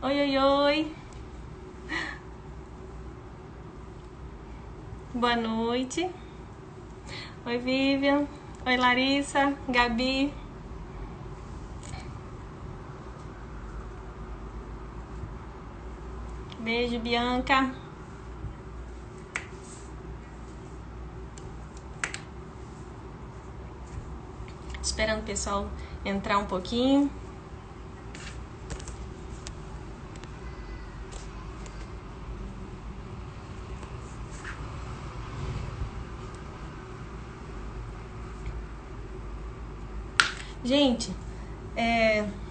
Oi, oi, oi. Boa noite. Oi, Vivian. Oi, Larissa, Gabi. Beijo, Bianca. Esperando o pessoal entrar um pouquinho. Gente,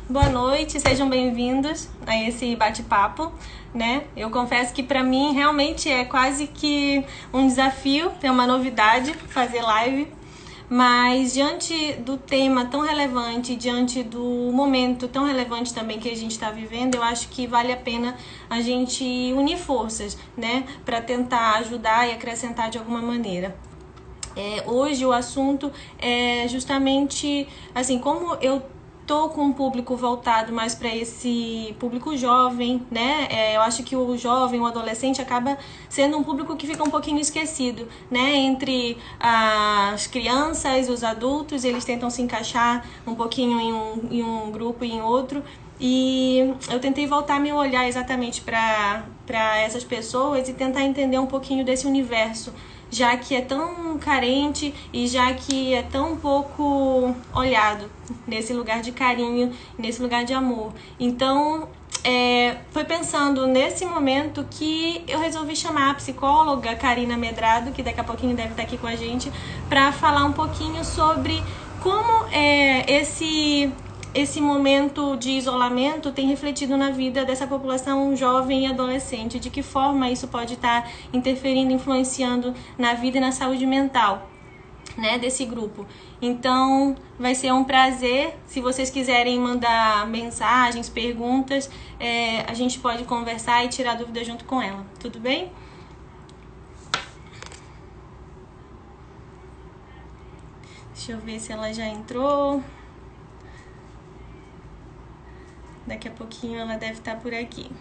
boa noite, sejam bem-vindos a esse bate-papo, né? Eu confesso que pra mim realmente é quase que um desafio, é uma novidade fazer live, mas diante do tema tão relevante, diante do momento tão relevante também que a gente está vivendo, eu acho que vale a pena a gente unir forças, né? Pra tentar ajudar e acrescentar de alguma maneira. Hoje o assunto é justamente assim, como eu tô com um público voltado mais para esse público jovem, né? Eu acho que o jovem, o adolescente acaba sendo um público que fica um pouquinho esquecido, né? Entre as crianças, os adultos, eles tentam se encaixar um pouquinho em um grupo e em outro. E eu tentei voltar meu olhar exatamente para essas pessoas e tentar entender um pouquinho desse universo, já que é tão carente e já que é tão pouco olhado nesse lugar de carinho, nesse lugar de amor. Então, foi pensando nesse momento que eu resolvi chamar a psicóloga Karina Medrado, que daqui a pouquinho deve estar aqui com a gente, para falar um pouquinho sobre como esse momento de isolamento tem refletido na vida dessa população jovem e adolescente, de que forma isso pode estar interferindo, influenciando na vida e na saúde mental, né, desse grupo. Então, vai ser um prazer. Se vocês quiserem mandar mensagens, perguntas, a gente pode conversar e tirar dúvida junto com ela. Tudo bem? Deixa eu ver se ela já entrou. Daqui a pouquinho ela deve estar por aqui.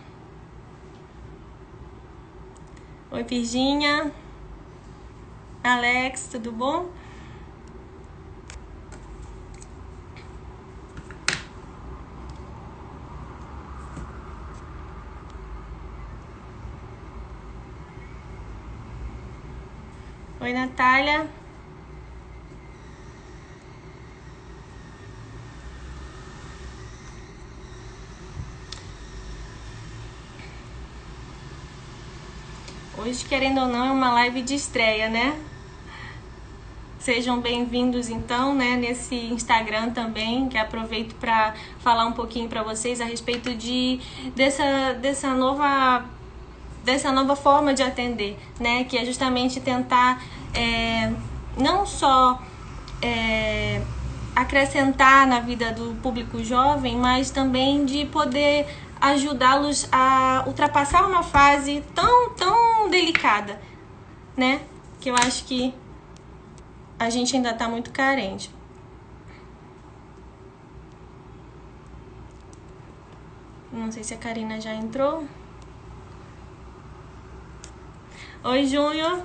Oi, Virgínia. Alex, tudo bom? Oi, Natália. Hoje, querendo ou não, é uma live de estreia, né? Sejam bem-vindos, então, né, nesse Instagram também, que aproveito para falar um pouquinho para vocês a respeito dessa nova forma de atender, né? Que é justamente tentar não só acrescentar na vida do público jovem, mas também de poder ajudá-los a ultrapassar uma fase tão delicada, né? Que eu acho que a gente ainda tá muito carente. Não sei se a Karina já entrou. Oi, Júnior.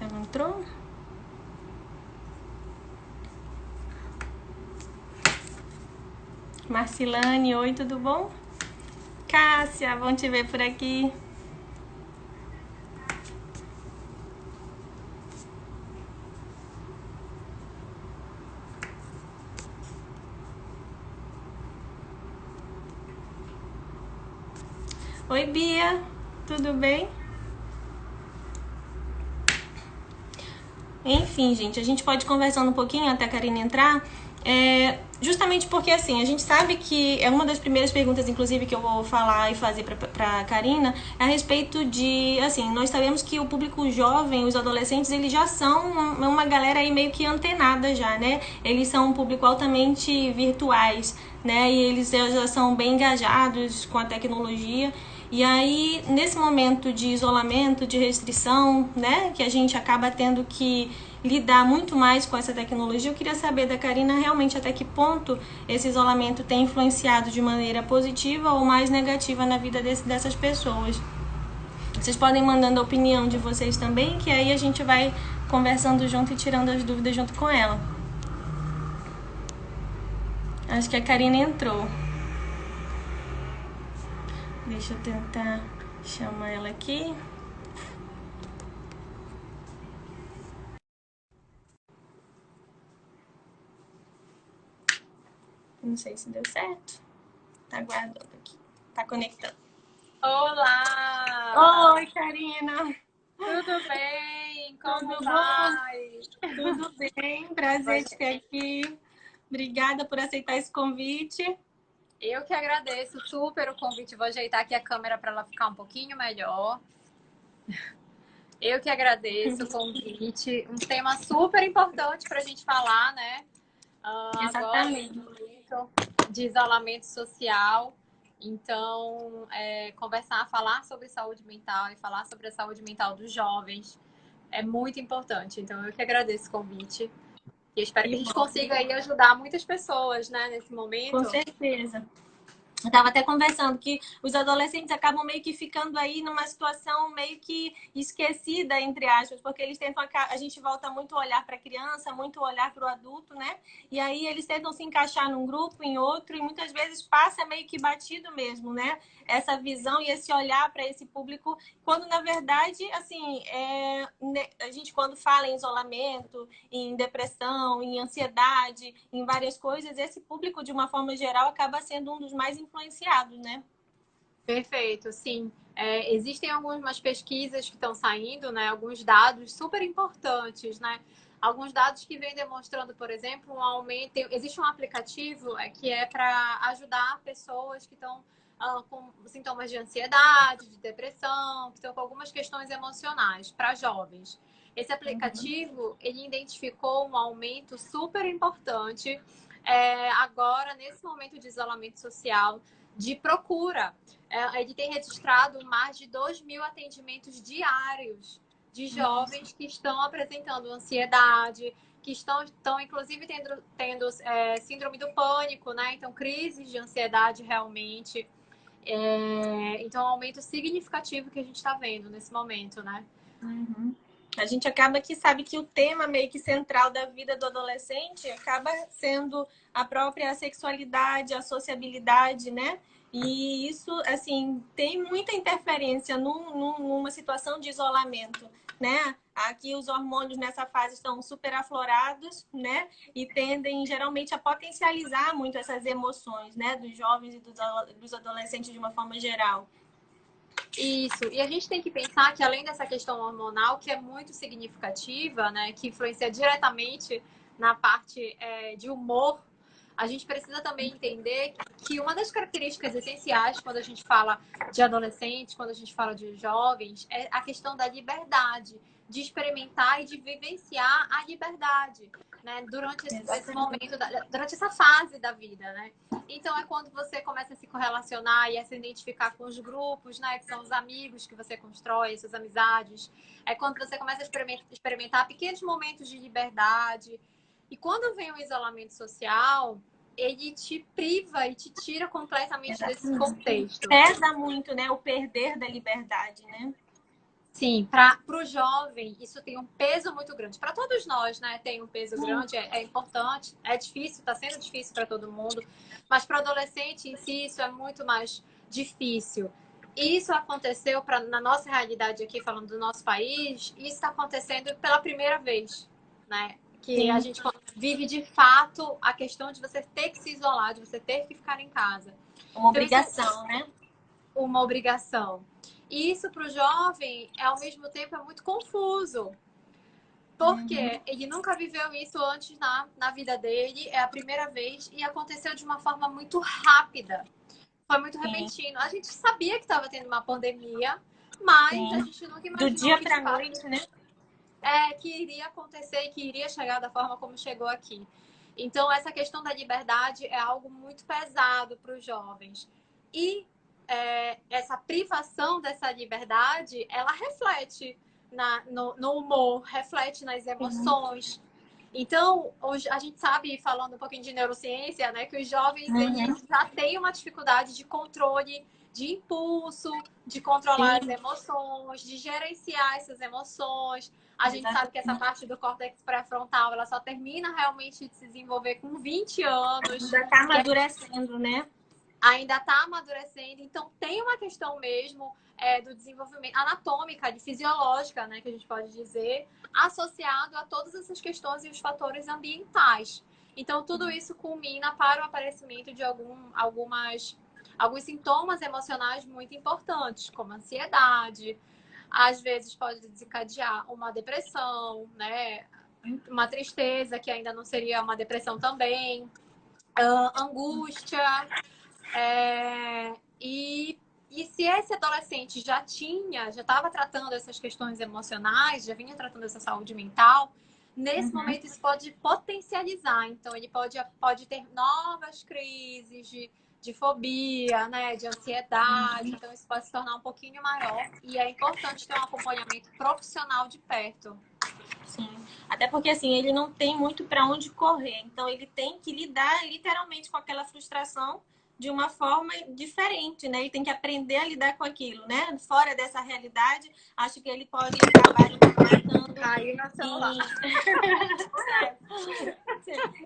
Ela entrou? Marcilane, oi, tudo bom? Cássia, bom te ver por aqui. Oi, Bia, tudo bem? Enfim, gente, a gente pode ir conversando um pouquinho até a Karina entrar. Justamente porque, assim, a gente sabe que é uma das primeiras perguntas, inclusive, que eu vou falar e fazer para Karina, é a respeito de, assim, nós sabemos que o público jovem, os adolescentes, eles já são uma galera aí meio que antenada já, né? Eles são um público altamente virtuais, né? E eles já são bem engajados com a tecnologia. E aí, nesse momento de isolamento, de restrição, né, que a gente acaba tendo que lidar muito mais com essa tecnologia, eu queria saber da Karina realmente até que ponto esse isolamento tem influenciado de maneira positiva ou mais negativa na vida dessas pessoas. Vocês podem mandando a opinião de vocês também, que aí a gente vai conversando junto e tirando as dúvidas junto com ela. Acho que a Karina entrou. Deixa eu tentar chamar ela aqui. Não sei se deu certo. Tá aguardando aqui. Tá conectando. Olá! Oi, Karina! Tudo bem? Como Tudo vai? bom? Tudo bem? Prazer te ter aqui. Obrigada por aceitar esse convite. Eu que agradeço super o convite. Vou ajeitar aqui a câmera para ela ficar um pouquinho melhor. Eu que agradeço o convite. Um tema super importante para a gente falar, né? Agora, nesse Exatamente. momento de isolamento social. Então, conversar, falar sobre saúde mental e falar sobre a saúde mental dos jovens é muito importante. Então, eu que agradeço o convite. E eu espero que a gente consiga aí ajudar muitas pessoas, né, nesse Com momento. certeza. Eu estava até conversando que os adolescentes acabam meio que ficando aí numa situação meio que esquecida, entre aspas, porque eles tentam, a gente volta muito a olhar para a criança, muito a olhar para o adulto, né? E aí eles tentam se encaixar num grupo, em outro, e muitas vezes passa meio que batido mesmo, né? Essa visão e esse olhar para esse público, quando na verdade, assim, a gente quando fala em isolamento, em depressão, em ansiedade, em várias coisas, esse público, de uma forma geral, acaba sendo um dos mais influenciados, né? Perfeito, sim. Existem algumas pesquisas que estão saindo, né? Alguns dados super importantes, né? Alguns dados que vêm demonstrando, por exemplo, um aumento. Existe um aplicativo que é para ajudar pessoas que estão com sintomas de ansiedade, de depressão, que estão com algumas questões emocionais para jovens. Esse aplicativo, ele identificou um aumento super importante agora, nesse momento de isolamento social, de procura. Ele tem registrado mais de 2.000 atendimentos diários de jovens que estão apresentando ansiedade, que estão inclusive tendo síndrome do pânico, né? Então, crises de ansiedade realmente. Então, um aumento significativo que a gente está vendo nesse momento, né? Uhum. A gente acaba que sabe que o tema meio que central da vida do adolescente acaba sendo a própria sexualidade, a sociabilidade, né? E isso, assim, tem muita interferência numa situação de isolamento, né? Aqui os hormônios nessa fase estão super aflorados, né? E tendem geralmente a potencializar muito essas emoções, né? Dos jovens e dos adolescentes de uma forma geral. Isso. E a gente tem que pensar que, além dessa questão hormonal, que é muito significativa, né, que influencia diretamente na parte de humor, a gente precisa também entender que uma das características essenciais quando a gente fala de adolescentes, quando a gente fala de jovens, é a questão da liberdade, de experimentar e de vivenciar a liberdade, né, durante esse momento, durante essa fase da vida, né? Então, é quando você começa a se correlacionar e a se identificar com os grupos, né? Que são os amigos que você constrói, essas amizades. É quando você começa a experimentar pequenos momentos de liberdade. E quando vem o isolamento social, ele te priva e te tira completamente desse contexto. Pesa muito, né? O perder da liberdade, né? Sim, para o jovem, isso tem um peso muito grande. Para todos nós, né? Tem um peso grande, é importante, é difícil, está sendo difícil para todo mundo. Mas para o adolescente em si, isso é muito mais difícil. Isso aconteceu na nossa realidade aqui, falando do nosso país, isso está acontecendo pela primeira vez, né? Que a gente vive de fato a questão de você ter que se isolar, de você ter que ficar em casa. Uma Então, obrigação, né? Uma obrigação. E isso para o jovem, ao mesmo tempo, é muito confuso. Porque ele nunca viveu isso antes na vida dele, é a primeira vez, e aconteceu de uma forma muito rápida. Foi muito Sim, repentino. A gente sabia que estava tendo uma pandemia, mas a sim. gente nunca Do imaginou dia que, de para fato, noite, né? que iria acontecer e que iria chegar da forma como chegou aqui. Então, essa questão da liberdade é algo muito pesado para os jovens. E essa privação dessa liberdade, ela reflete no humor, reflete nas Sim. emoções. Então, hoje, a gente sabe, falando um pouquinho de neurociência, né, que os jovens Uhum. eles já têm uma dificuldade de controle de impulso, de controlar as Sim, emoções, de gerenciar essas emoções. A gente sabe que essa exatamente. parte do córtex pré-frontal, ela só termina realmente de se desenvolver com 20 anos, Ainda está e amadurecendo, né? ainda está amadurecendo. Então, tem uma questão mesmo do desenvolvimento anatômica, de fisiológica, né, que a gente pode dizer, associado a todas essas questões e os fatores ambientais. Então, tudo isso culmina para o aparecimento de alguns sintomas emocionais muito importantes, como ansiedade. Às vezes pode desencadear uma depressão, né? Uma tristeza, que ainda não seria uma depressão também, angústia. E se esse adolescente já estava tratando essas questões emocionais, já vinha tratando essa saúde mental, nesse Uhum. momento isso pode potencializar. Então, ele pode ter novas crises de fobia, né, de ansiedade. Então, isso pode se tornar um pouquinho maior. E é importante ter um acompanhamento profissional de perto. Sim. Até porque assim, ele não tem muito para onde correr. Então ele tem que lidar literalmente com aquela frustração de uma forma diferente, né? Ele tem que aprender a lidar com aquilo, né? Fora dessa realidade, acho que ele pode acabar descontando Caiu no celular.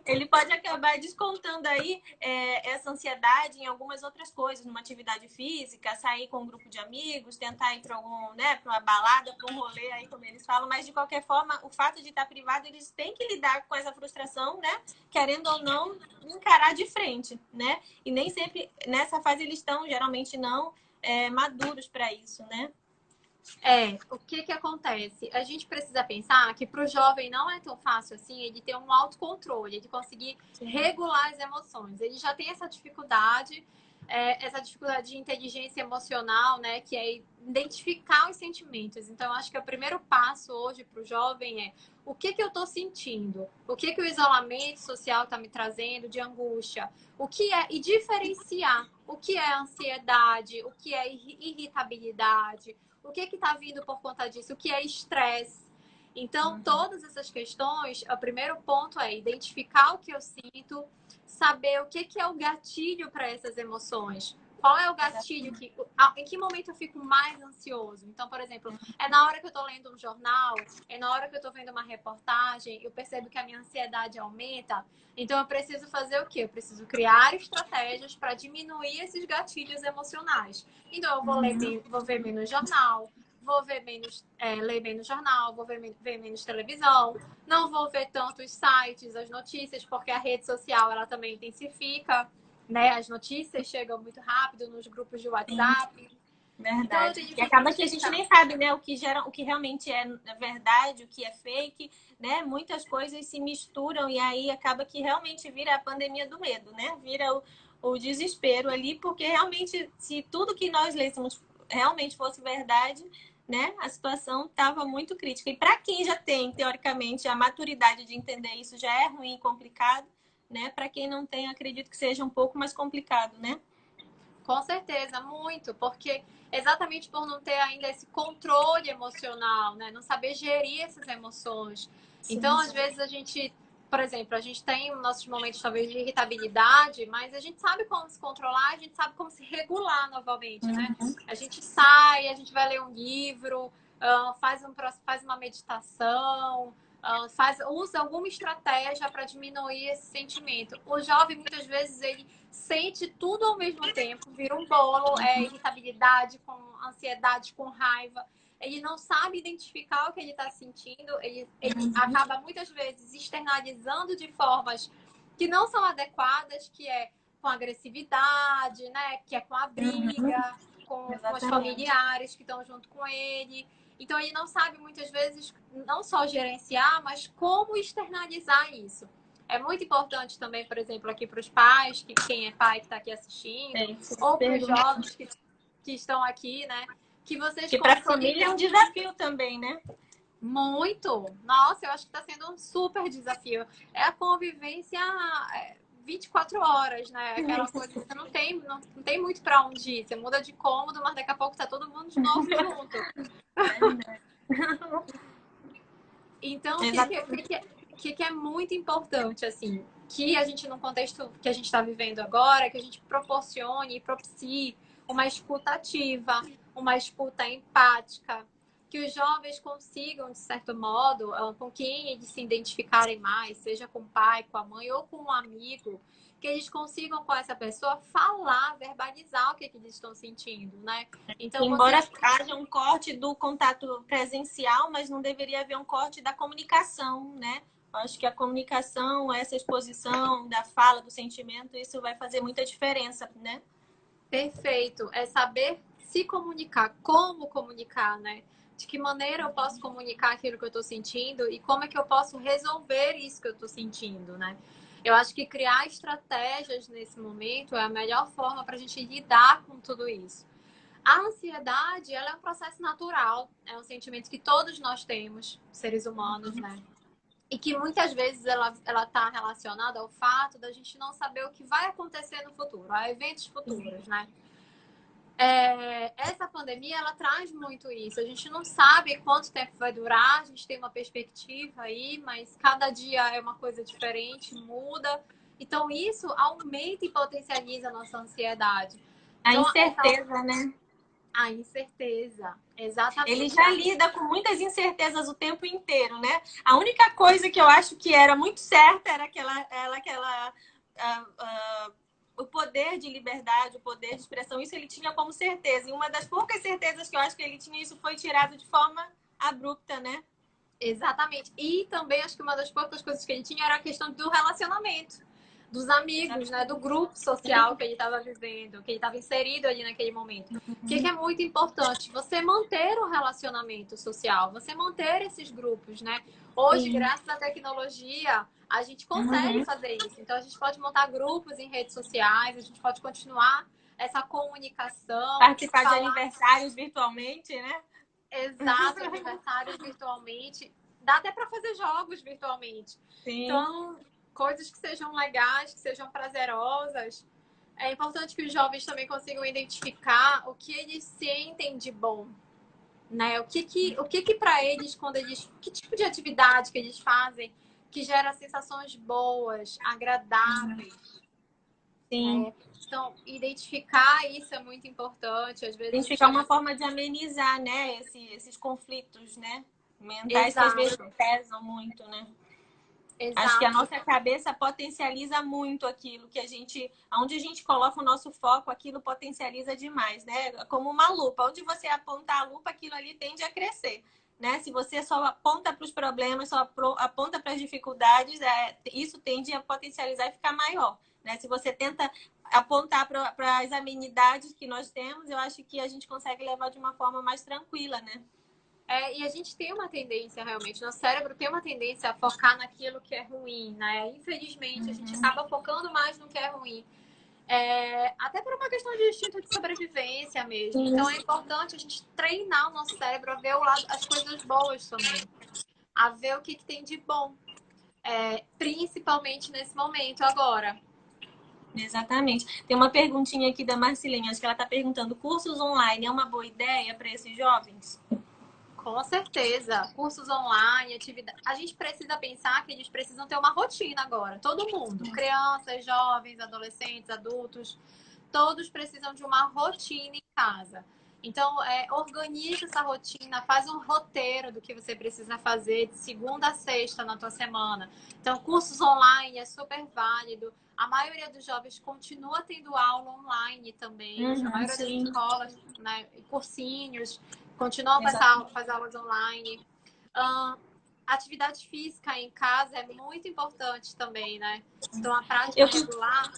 ele pode acabar descontando aí essa ansiedade em algumas outras coisas, numa atividade física, sair com um grupo de amigos, tentar ir para algum, né, para uma balada, para um rolê aí, como eles falam, mas de qualquer forma, o fato de estar privado, eles têm que lidar com essa frustração, né? Querendo ou não, encarar de frente, né? E nem sempre nessa fase eles estão, geralmente não, maduros para isso, né? O que que acontece? A gente precisa pensar que para o jovem não é tão fácil assim ele ter um autocontrole, ele conseguir Sim. regular as emoções. Ele já tem essa dificuldade de inteligência emocional, né? Que é identificar os sentimentos. Então, eu acho que o primeiro passo hoje para o jovem é o que que eu estou sentindo? O que que o isolamento social está me trazendo de angústia? O que é? E diferenciar o que é ansiedade, o que é irritabilidade, o que está vindo por conta disso, o que é estresse. Então, Uhum. todas essas questões, o primeiro ponto é identificar o que eu sinto, saber o que é o gatilho para essas emoções. Qual é o gatilho em que momento eu fico mais ansioso? Então, por exemplo, é na hora que eu estou lendo um jornal, é na hora que eu estou vendo uma reportagem, eu percebo que a minha ansiedade aumenta. Então, eu preciso fazer o quê? Eu preciso criar estratégias para diminuir esses gatilhos emocionais. Então, eu vou ver menos jornal, vou ver ler menos jornal, vou ver menos televisão, não vou ver tanto os sites, as notícias, porque a rede social ela também intensifica, né? As notícias chegam muito rápido nos grupos de Sim. WhatsApp. Então, eu Verdade. tenho E que acaba que a gente identificar. nem sabe, né, o que realmente é verdade, o que é fake, né? Muitas coisas se misturam e aí acaba que realmente vira a pandemia do medo, né? Vira o desespero ali, porque realmente, se tudo que nós lêssemos realmente fosse verdade, né, a situação estava muito crítica. E para quem já tem, teoricamente, a maturidade de entender isso já é ruim e complicado, né? Para quem não tem, acredito que seja um pouco mais complicado, né? Com certeza, muito, porque exatamente por não ter ainda esse controle emocional, né? Não saber gerir essas emoções. Então, Sim, às sim. vezes a gente, por exemplo, a gente tem nossos momentos talvez de irritabilidade, mas a gente sabe como se controlar, a gente sabe como se regular novamente, né? Uhum. A gente sai, a gente vai ler um livro, faz uma meditação, usa alguma estratégia para diminuir esse sentimento. O jovem, muitas vezes, ele sente tudo ao mesmo tempo, vira um bolo, irritabilidade com ansiedade, com raiva. Ele não sabe identificar o que ele está sentindo, ele acaba muitas vezes externalizando de formas que não são adequadas, que é com agressividade, né? Que é com a Uhum. briga, com os Exatamente. familiares que estão junto com ele. Então, ele não sabe, muitas vezes, não só gerenciar, mas como externalizar isso. É muito importante também, por exemplo, aqui para os pais, que quem é pai que está aqui assistindo, ou para os jovens que estão aqui, né? Que vocês que para a família é um desafio também, né? Muito. Nossa, eu acho que está sendo um super desafio. É a convivência 24 horas, né? Aquela coisa que você não tem muito para onde ir. Você muda de cômodo, mas daqui a pouco tá todo mundo de novo junto. Então, o que é muito importante, assim, que a gente, no contexto que a gente está vivendo agora, que a gente proporcione e propicie uma escuta ativa, uma escuta empática, que os jovens consigam, de certo modo, com quem eles se identificarem mais, seja com o pai, com a mãe ou com um amigo, que eles consigam com essa pessoa falar, verbalizar o que eles estão sentindo, né? Então, embora haja um corte do contato presencial, mas não deveria haver um corte da comunicação, né? Acho que a comunicação, essa exposição da fala, do sentimento, isso vai fazer muita diferença, né? Perfeito. É saber se comunicar, como comunicar, né? De que maneira eu posso comunicar aquilo que eu estou sentindo e como é que eu posso resolver isso que eu estou sentindo, né? Eu acho que criar estratégias nesse momento é a melhor forma para a gente lidar com tudo isso. A ansiedade, ela é um processo natural, é um sentimento que todos nós temos, seres humanos, né? E que muitas vezes ela está relacionada ao fato da gente não saber o que vai acontecer no futuro, a eventos futuros, né? Essa pandemia, ela traz muito isso. A gente não sabe quanto tempo vai durar, a gente tem uma perspectiva aí, mas cada dia é uma coisa diferente, muda. Então, isso aumenta e potencializa a nossa ansiedade. A Então, incerteza, né? A incerteza, exatamente. Ele já lida com muitas incertezas o tempo inteiro, né? A única coisa que eu acho que era muito certa era o poder de liberdade, o poder de expressão, isso ele tinha como certeza. E uma das poucas certezas que eu acho que ele tinha, isso foi tirado de forma abrupta, né? Exatamente. E também acho que uma das poucas coisas que ele tinha era a questão do relacionamento, dos amigos, né? Do grupo social que ele estava vivendo, que ele estava inserido ali naquele momento. O que é muito importante? Você manter o relacionamento social, você manter esses grupos, né? Hoje, graças à tecnologia, a gente consegue fazer isso. Então, a gente pode montar grupos em redes sociais, a gente pode continuar essa comunicação. Participar de aniversários virtualmente, né? Exato, aniversários virtualmente. Dá até para fazer jogos virtualmente. Sim. Então, coisas que sejam legais, que sejam prazerosas. É importante que os jovens também consigam identificar o que eles sentem de bom, né? O que para eles, quando eles, que tipo de atividade que eles fazem que gera sensações boas, agradáveis. Sim. Então, identificar isso é muito importante. Às vezes identificar uma forma de amenizar, né, esses conflitos, né, mentais. Exato. Que às vezes pesam muito, né? Exato. Acho que a nossa cabeça potencializa muito aquilo que a gente, onde a gente coloca o nosso foco, aquilo potencializa demais, né? Como uma lupa, onde você apontar a lupa, aquilo ali tende a crescer, né? Se você só aponta para os problemas, só aponta para as dificuldades, isso tende a potencializar e ficar maior, né? Se você tenta apontar para as amenidades que nós temos, eu acho que a gente consegue levar de uma forma mais tranquila, né? E a gente tem uma tendência, realmente, nosso cérebro tem uma tendência a focar naquilo que é ruim, né? Infelizmente, a gente acaba focando mais no que é ruim. Até por uma questão de instinto de sobrevivência mesmo. Então, é importante a gente treinar o nosso cérebro a ver as coisas boas também. A ver o que tem de bom. Principalmente nesse momento agora. Exatamente. Tem uma perguntinha aqui da Marcilinha, acho que ela está perguntando: cursos online é uma boa ideia para esses jovens? Com certeza. Cursos online, atividade. A gente precisa pensar que eles precisam ter uma rotina agora. Todo mundo. Crianças, jovens, adolescentes, adultos. Todos precisam de uma rotina em casa. Então, organiza essa rotina, faz um roteiro do que você precisa fazer de segunda a sexta na tua semana. Então, cursos online é super válido. A maioria dos jovens continua tendo aula online também. A maioria das escolas, né, cursinhos, continuam com as aulas online. Atividade física em casa é muito importante também, né? Então, a prática regular...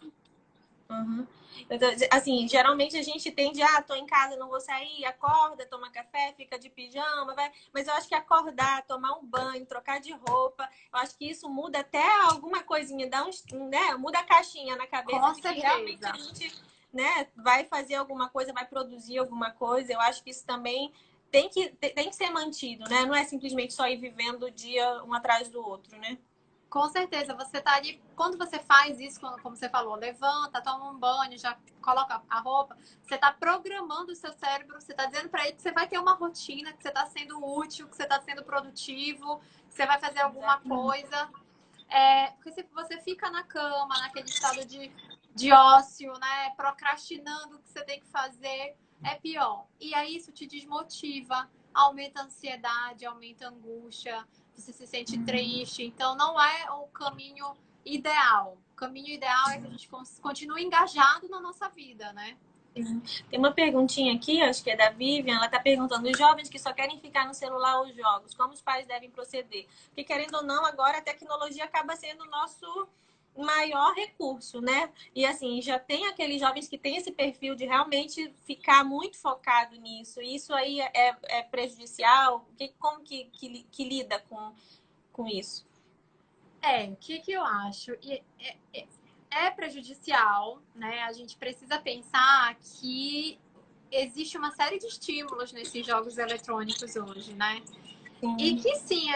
Assim, geralmente a gente tende, tô em casa, não vou sair, acorda, toma café, fica de pijama, vai. Mas eu acho que acordar, tomar um banho, trocar de roupa, eu acho que isso muda até alguma coisinha, dá uns, né? Muda a caixinha na cabeça Com de que realmente certeza. a gente, né, vai fazer alguma coisa, vai produzir alguma coisa. Eu acho que isso também tem que ser mantido, né? Não é simplesmente só ir vivendo o dia um atrás do outro, né? Com certeza, você tá ali. Quando você faz isso, como você falou, levanta, toma um banho, já coloca a roupa, você tá programando o seu cérebro, você tá dizendo para ele que você vai ter uma rotina, que você tá sendo útil, que você tá sendo produtivo, que você vai fazer alguma Exatamente. coisa. Porque se você fica na cama, naquele estado de ócio, né? Procrastinando o que você tem que fazer, é pior. E aí isso te desmotiva, aumenta a ansiedade, aumenta a angústia, você se sente triste. Então não é o caminho ideal. O caminho ideal é que a gente continue engajado na nossa vida, né? Tem uma perguntinha aqui, acho que é da Vivian, ela está perguntando: os jovens que só querem ficar no celular ou jogos, como os pais devem proceder? Porque, querendo ou não, agora a tecnologia acaba sendo o nosso maior recurso, né? E assim, já tem aqueles jovens que têm esse perfil de realmente ficar muito focado nisso. Isso aí é prejudicial? Como que lida com isso? O que eu acho? É prejudicial, né? A gente precisa pensar que existe uma série de estímulos nesses jogos eletrônicos hoje, né? E Sim, que sim,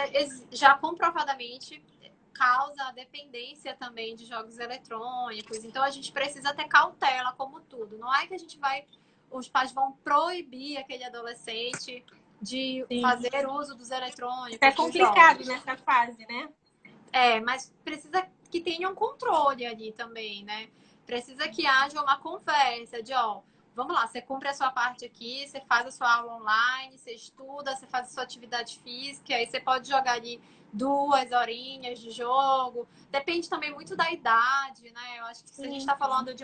já comprovadamente causa a dependência também de jogos eletrônicos. Então a gente precisa ter cautela, como tudo. Não é que a gente vai, os pais vão proibir aquele adolescente de sim. fazer uso dos É eletrônicos, dos complicado jogos. nessa fase, né? Mas precisa que tenha um controle ali também, né? Precisa que haja uma conversa de, ó, vamos lá, você cumpre a sua parte aqui, você faz a sua aula online, você estuda, você faz a sua atividade física, aí você pode jogar ali 2 horinhas de jogo. Depende também muito da idade, né? Eu acho que se a gente Sim, está falando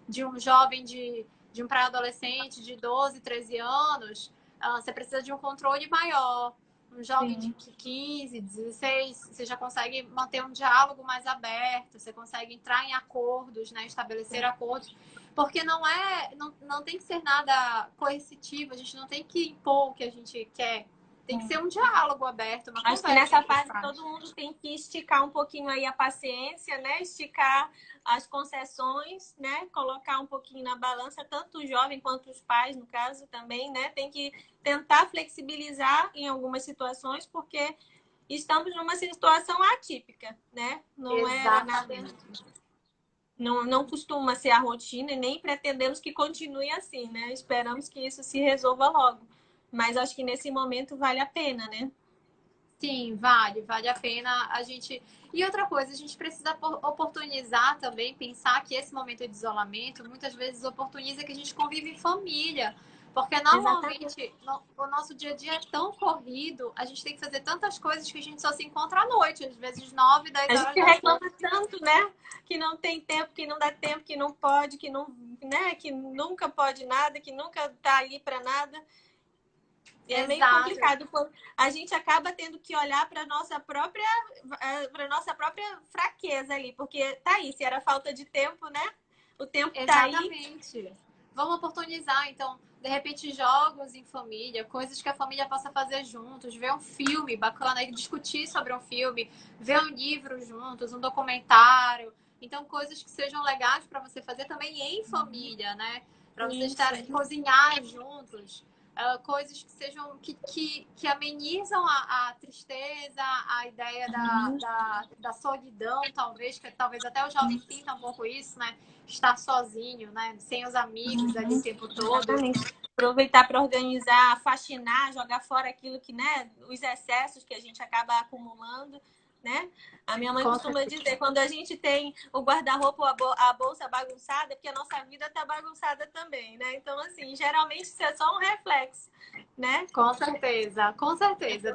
de um jovem, de um pré-adolescente de 12, 13 anos, você precisa de um controle maior. Um jovem de sim. 15, 16, você já consegue manter um diálogo mais aberto, você consegue entrar em acordos, né? Estabelecer acordos. Porque não tem que ser nada coercitivo, a gente não tem que impor o que a gente quer. Tem que ser um diálogo aberto, uma Acho que conversa nessa entre os fase todo pais. mundo tem que esticar um pouquinho aí a paciência, né? Esticar as concessões, né? Colocar um pouquinho na balança, tanto o jovem quanto os pais, no caso, também, né? Tem que tentar flexibilizar em algumas situações, porque estamos numa situação atípica, né? Não era nada, Exatamente. não costuma ser a rotina e nem pretendemos que continue assim, né? Esperamos que isso se resolva logo. Mas acho que nesse momento vale a pena, né? Sim, vale a pena a gente. E outra coisa, a gente precisa oportunizar também, pensar que esse momento de isolamento muitas vezes oportuniza que a gente convive em família. Porque Exatamente. normalmente o nosso dia a dia é tão corrido, a gente tem que fazer tantas coisas que a gente só se encontra à noite, às vezes 9, 10 A horas gente da reclama noite. tanto, né? Que não tem tempo, que não dá tempo, que não pode, que não, né? Que nunca pode nada, que nunca tá ali para nada. E é meio Exato, complicado. A gente acaba tendo que olhar para nossa própria fraqueza ali, porque tá aí, se era falta de tempo, né? O tempo tá aí. exatamente. Vamos oportunizar, então, de repente, jogos em família, coisas que a família possa fazer juntos, ver um filme bacana, discutir sobre um filme, ver um livro juntos, um documentário. Então, coisas que sejam legais para você fazer também em família, né? Para vocês Sim, estarem sim. cozinhar juntos. Coisas que sejam que amenizam a tristeza, a ideia da solidão, talvez, que talvez até o jovem sinta um pouco isso, né? Estar sozinho, né? Sem os amigos ali o tempo todo. Exatamente. Aproveitar para organizar, faxinar, jogar fora aquilo que, né, os excessos que a gente acaba acumulando, né? A minha mãe Com costuma certeza. dizer, quando a gente tem o guarda-roupa ou a bolsa bagunçada, é porque a nossa vida tá bagunçada também, né? Então, assim, geralmente isso é só um reflexo, né? Com certeza, com certeza.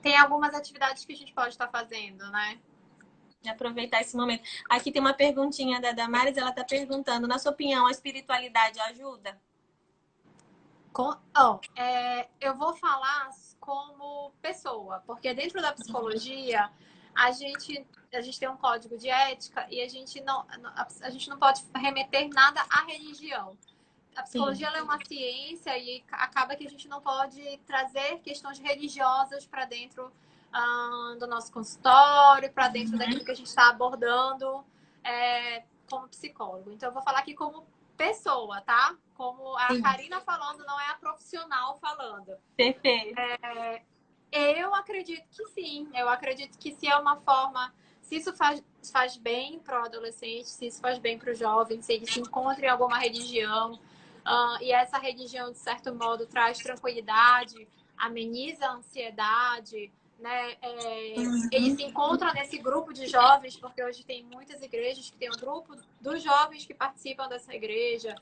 Tem algumas atividades que a gente pode estar fazendo, né? De aproveitar esse momento. Aqui tem uma perguntinha da Damares, ela está perguntando, na sua opinião, a espiritualidade ajuda? Eu vou falar como pessoa, porque dentro da psicologia a gente tem um código de ética e a gente não pode remeter nada à religião. A psicologia ela é uma ciência e acaba que a gente não pode trazer questões religiosas para dentro do nosso consultório, para dentro daquilo que a gente está abordando como psicólogo. Então, eu vou falar aqui como pessoa, tá? Como a Karina falando, não é a profissional falando. Perfeito. Eu acredito que sim. Eu acredito que se é uma forma... Se isso faz bem para o adolescente, se isso faz bem para o jovem, se ele se encontra em alguma religião, e essa religião, de certo modo, traz tranquilidade, ameniza a ansiedade, né? Ele se encontra nesse grupo de jovens, porque hoje tem muitas igrejas que tem um grupo dos jovens que participam dessa igreja.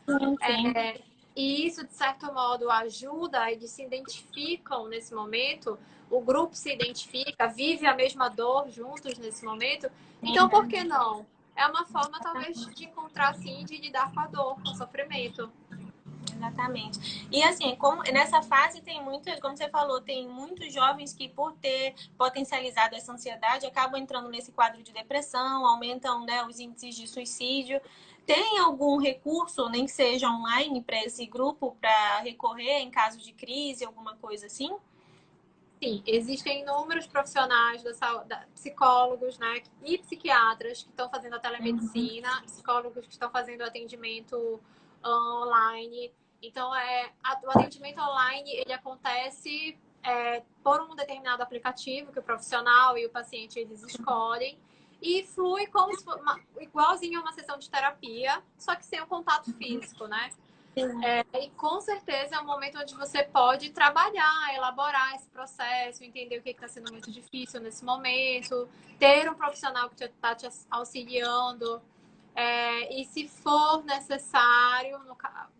E isso, de certo modo, ajuda, eles se identificam nesse momento, o grupo se identifica, vive a mesma dor juntos nesse momento. Então, por que não? É uma forma, talvez, de encontrar, sim, de lidar com a dor, com o sofrimento. Exatamente. E assim, como nessa fase tem muitas, como você falou, tem muitos jovens que por ter potencializado essa ansiedade acabam entrando nesse quadro de depressão, aumentam, né, os índices de suicídio. Tem algum recurso, nem que seja online, para esse grupo, para recorrer em caso de crise, alguma coisa assim? Sim, existem inúmeros profissionais psicólogos, né, e psiquiatras que estão fazendo a telemedicina, psicólogos que estão fazendo atendimento online. Então, o atendimento online, ele acontece por um determinado aplicativo que o profissional e o paciente, eles escolhem e flui como se fosse igualzinho a uma sessão de terapia, só que sem o contato físico, né? E com certeza é um momento onde você pode trabalhar, elaborar esse processo, entender o que está sendo muito difícil nesse momento, ter um profissional que está te auxiliando. E se for necessário,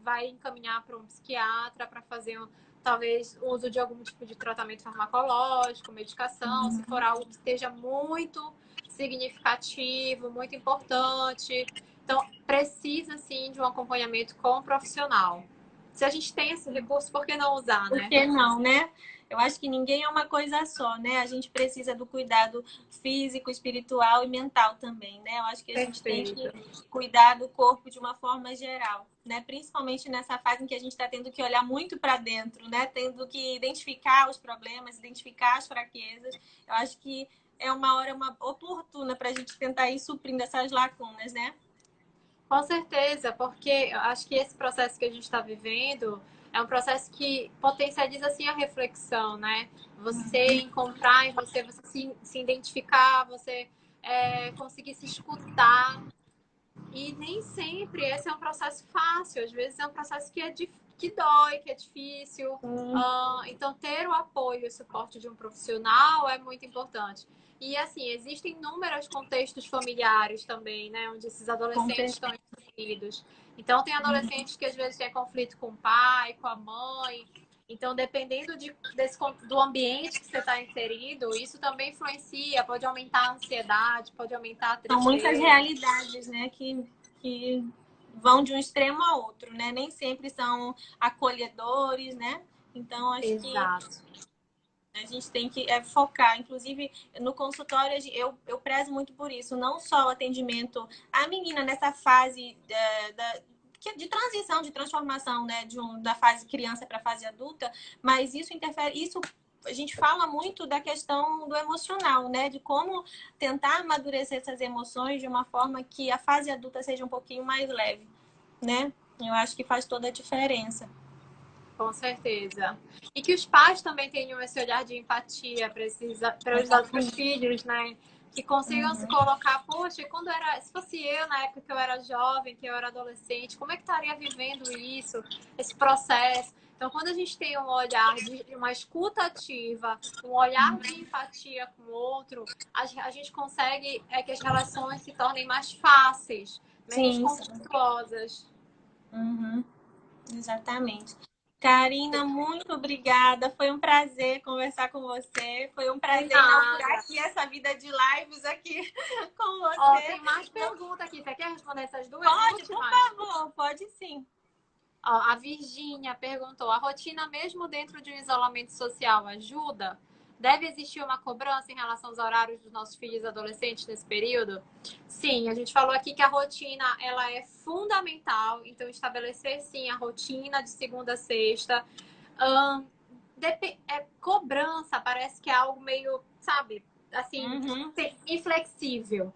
vai encaminhar para um psiquiatra para fazer talvez uso de algum tipo de tratamento farmacológico, medicação, se for algo que esteja muito significativo, muito importante. Então, precisa sim de um acompanhamento com um profissional. Se a gente tem esse recurso, por que não usar, né? Por que não, né? Eu acho que ninguém é uma coisa só, né? A gente precisa do cuidado físico, espiritual e mental também, né? Eu acho que a gente tem que cuidar do corpo de uma forma geral, né? Principalmente nessa fase em que a gente está tendo que olhar muito para dentro, né? Tendo que identificar os problemas, identificar as fraquezas. Eu acho que é uma hora oportuna para a gente tentar ir suprindo essas lacunas, né? Com certeza, porque eu acho que esse processo que a gente está vivendo é um processo que potencializa assim a reflexão, né? Você encontrar em você, você se identificar, você conseguir se escutar. E nem sempre esse é um processo fácil, às vezes é um processo que dói, que é difícil. Então, ter o apoio e o suporte de um profissional é muito importante. E, assim, existem inúmeros contextos familiares também, né? Onde esses adolescentes estão inseridos. Então, tem adolescentes que, às vezes, têm conflito com o pai, com a mãe. Então, dependendo do ambiente que você está inserido, isso também influencia, pode aumentar a ansiedade, pode aumentar a tristeza. São muitas realidades, né, que vão de um extremo a outro, né? Nem sempre são acolhedores, né? Então, acho que a gente tem que focar. Inclusive, no consultório, eu prezo muito por isso. Não só o atendimento à menina nessa fase de transição, de transformação, né? Da fase criança para a fase adulta, mas isso interfere... Isso a gente fala muito da questão do emocional, né? De como tentar amadurecer essas emoções de uma forma que a fase adulta seja um pouquinho mais leve, né? Eu acho que faz toda a diferença. Com certeza. E que os pais também tenham esse olhar de empatia para os filhos, né? Que consigam se colocar, poxa, se fosse eu na época que eu era jovem, que eu era adolescente, como é que estaria vivendo isso, esse processo? Então, quando a gente tem um olhar de uma escuta ativa, um olhar de empatia com o outro, a gente consegue que as relações se tornem mais fáceis, menos conflituosas. Exatamente. Karina, muito obrigada. Foi um prazer conversar com você. Foi um prazer inaugurar aqui essa vida de lives aqui com você. Tem mais perguntas aqui. Você quer responder essas duas? Pode, por favor. Pode sim. A Virgínia perguntou: a rotina mesmo dentro de um isolamento social ajuda? Deve existir uma cobrança em relação aos horários dos nossos filhos e adolescentes nesse período? Sim, a gente falou aqui que a rotina ela é fundamental, então estabelecer sim a rotina de segunda a sexta. Cobrança parece que é algo meio, sabe, assim, inflexível.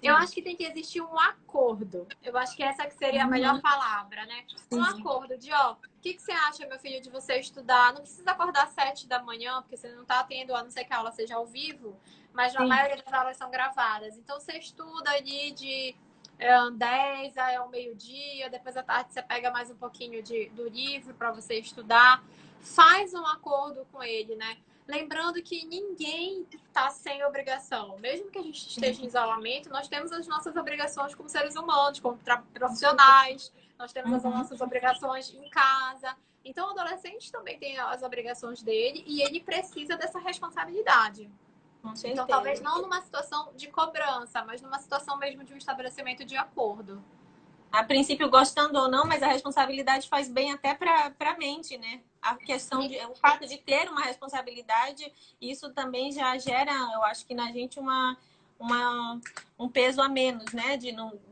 Eu acho que tem que existir um acordo. Eu acho que essa que seria a melhor palavra, né? Um acordo de, ó, o que você acha, meu filho, de você estudar? Não precisa acordar às 7 da manhã, porque você não tá tendo, a não ser que a aula seja ao vivo, mas a maioria das aulas são gravadas. Então, você estuda ali de 10 ao meio-dia, depois à tarde você pega mais um pouquinho do livro para você estudar. Faz um acordo com ele, né? Lembrando que ninguém está sem obrigação. Mesmo que a gente esteja em isolamento, nós temos as nossas obrigações como seres humanos, como profissionais, nós temos as nossas obrigações em casa. Então, o adolescente também tem as obrigações dele e ele precisa dessa responsabilidade. Então, talvez não numa situação de cobrança, mas numa situação mesmo de um estabelecimento de acordo. A princípio, gostando ou não, mas a responsabilidade faz bem até para a mente, né? A questão o fato de ter uma responsabilidade, isso também já gera, eu acho que na gente um peso a menos, né?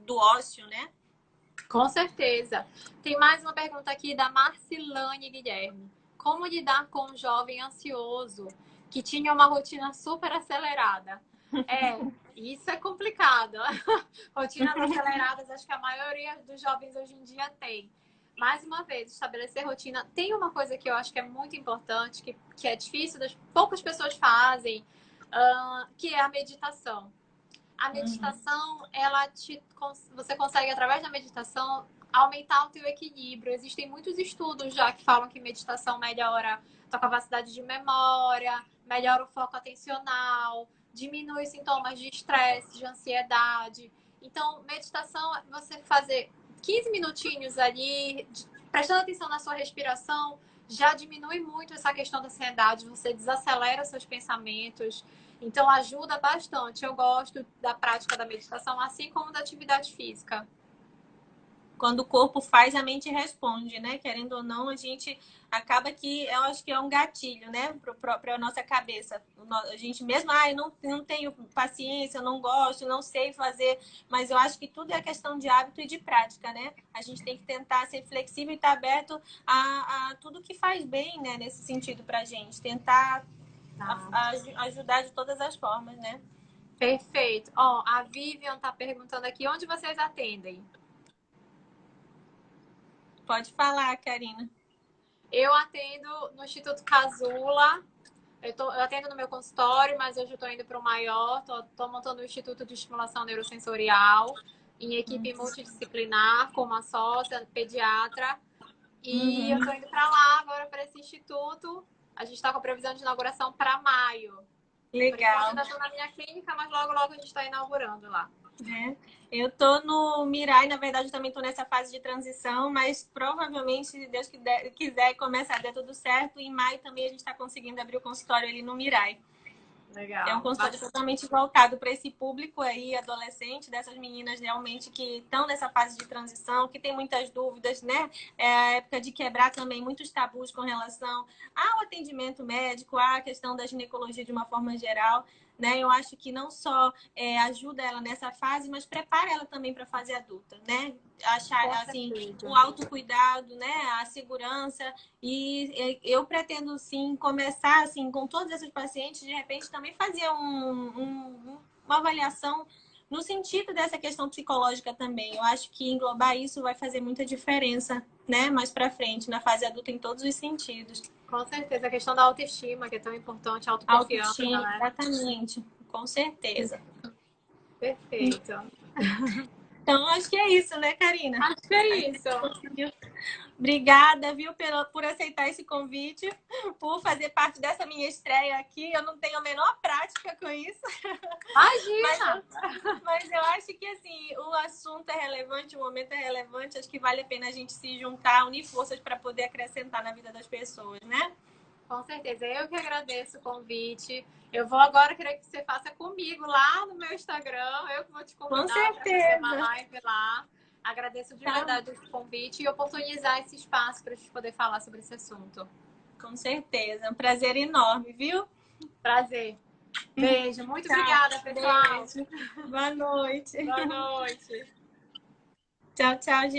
Do ócio, né? Com certeza. Tem mais uma pergunta aqui da Marcilane Guilherme. Como lidar com um jovem ansioso que tinha uma rotina super acelerada? Isso é complicado. Rotinas aceleradas, acho que a maioria dos jovens hoje em dia tem. Mais uma vez, estabelecer rotina. Tem uma coisa que eu acho que é muito importante, que é difícil, poucas pessoas fazem, que é a meditação. A meditação, você consegue, através da meditação, aumentar o teu equilíbrio. Existem muitos estudos já que falam que meditação melhora a tua capacidade de memória, melhora o foco atencional, diminui os sintomas de estresse, de ansiedade. Então, meditação é você fazer 15 minutinhos ali, prestando atenção na sua respiração, já diminui muito essa questão da ansiedade, você desacelera seus pensamentos. Então, ajuda bastante. Eu gosto da prática da meditação, assim como da atividade física. Quando o corpo faz, a mente responde, né? Querendo ou não, a gente acaba que eu acho que é um gatilho, né? Para a nossa cabeça. A gente mesmo, eu não tenho paciência, eu não gosto, não sei fazer, mas eu acho que tudo é questão de hábito e de prática, né? A gente tem que tentar ser flexível e estar aberto a tudo que faz bem, né? Nesse sentido para a gente. Tentar ajudar de todas as formas, né? Perfeito. Ó, a Vivian tá perguntando aqui, onde vocês atendem? Pode falar, Karina. Eu atendo no Instituto Casula. Eu atendo no meu consultório, mas hoje eu estou indo para o maior. Estou montando o Instituto de Estimulação Neurosensorial em equipe multidisciplinar, com uma sócia, pediatra. E eu estou indo para lá agora, para esse instituto. A gente está com a previsão de inauguração para maio. Legal. Eu ainda estou na minha clínica, mas logo, logo a gente está inaugurando lá. Eu tô no Mirai, na verdade, eu também tô nessa fase de transição, mas provavelmente, se Deus quiser começar, der tudo certo, em maio também a gente está conseguindo abrir o consultório ali no Mirai. Legal. É um consultório totalmente voltado para esse público aí, adolescente, dessas meninas realmente que estão nessa fase de transição, que tem muitas dúvidas, né? É a época de quebrar também muitos tabus com relação ao atendimento médico, à questão da ginecologia de uma forma geral. Né? Eu acho que não só ajuda ela nessa fase, mas prepara ela também para a fase adulta, né? Achar assim o autocuidado, né? A segurança. E eu pretendo sim começar assim com todos esses pacientes, de repente também fazer uma avaliação no sentido dessa questão psicológica também. Eu acho que englobar isso vai fazer muita diferença, né? Mais para frente, na fase adulta, em todos os sentidos. Com certeza, a questão da autoestima, que é tão importante, a autoconfiança. Autoestima, né? Exatamente, com certeza. Perfeito. Então, acho que é isso, né, Karina? Acho que é isso. Obrigada, viu, por aceitar esse convite, por fazer parte dessa minha estreia aqui. Eu não tenho a menor prática com isso. Imagina! Mas eu acho que, assim, o assunto é relevante, o momento é relevante. Acho que vale a pena a gente se juntar, unir forças para poder acrescentar na vida das pessoas, né? Com certeza. Eu que agradeço o convite. Eu vou agora querer que você faça comigo lá no meu Instagram. Eu que vou te convidar para fazer uma live lá. Agradeço de verdade esse convite e oportunizar esse espaço para a gente poder falar sobre esse assunto. Com certeza. É um prazer enorme, viu? Prazer. Beijo. Muito Tchau. obrigada, pessoal. Beijo. Boa noite. Boa noite. Tchau, tchau, gente.